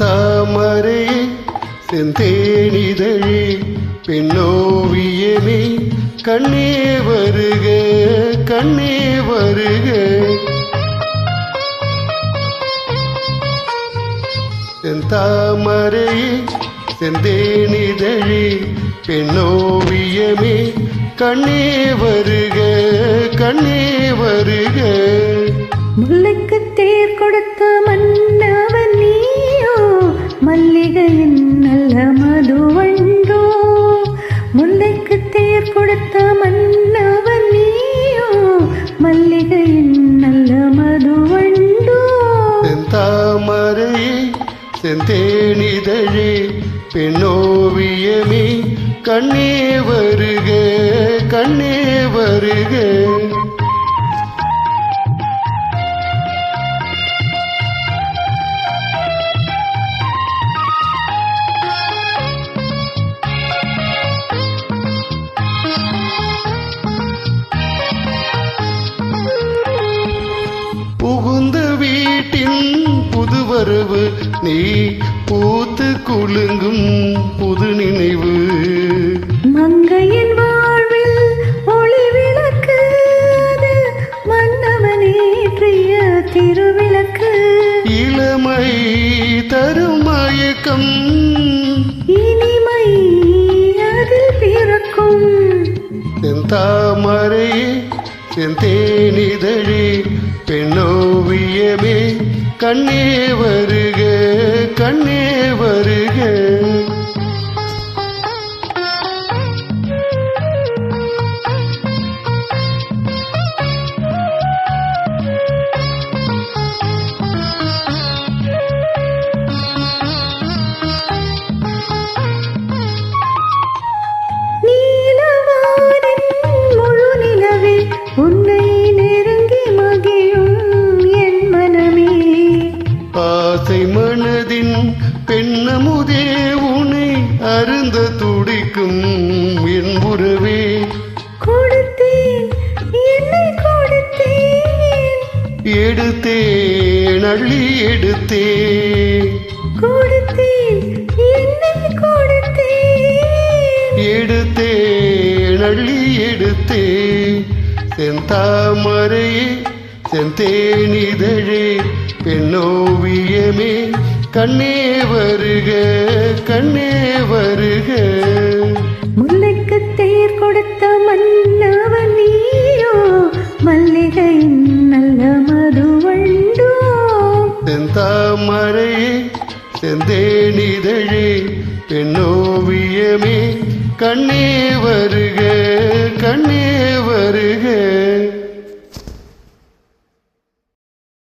செந்தாமரை செந்தேனிதழே பெண்ணோவியமே கண்ணே வருக கண்ணே வருக. செந்தாமரை செந்தேனிதழே பெண்ணோவியமே கண்ணே வருக கண்ணே வருக. முல்லைக்கு தேர் கொடுத்த மன்னவன் நீயோ மல்லிகையின் நல்ல மதுவண்டோ. முல்லைக்கு தேர் கொடுத்த மன்னவன் நீயோ மல்லிகையின் நல்ல மதுவண்டோ. செந்தாமரை செந்தேனிதழே பெண்ணோவியமே கண்ணே வருக கண்ணே வருக. புகுந்த வீட்டின் புதுவரவு நீ பூத்து குலுங்கும் புது நினைவு. மங்கையின் வாழ்வில் ஒளி விளக்கு மன்னவனேற்றிய திருவிளக்கு. இளமை தரும் மயக்கம் இனிமை அதில் பிறக்கும். செந்தாமரை செந்தேனிதழே பெண்ணோவியமே கண்ணே வருக கண்ணே வருக. நீலவானின் முழு நிலவே உன்னை நெருங்கி மகிழும் என் மனமே. ஆசை மனதின் பெண்ணமுதே உனை அருந்த துடிக்கும் என் உறவே. கொடுத்தேன் என்னை கொடுத்தேன் எடுத்தேன் அள்ளி எடுத்தேன். கொடுத்தேன் என்னை கொடுத்தேன் எடுத்தேன் அள்ளி எடுத்தேன். செந்தாமரை செந்தேனிதழே பெண்ணோவியமே கண்ணே வருக கண்ணே வருக. முல்லைக்கு தேர் கொடுத்த மன்னவன் நீயோ மல்லிகையின் நல்ல மதுவண்டோ. செந்தாமரை செந்தேனிதழே பெண்ணோவியமே கண்ணே வருக கண்ணே வருக.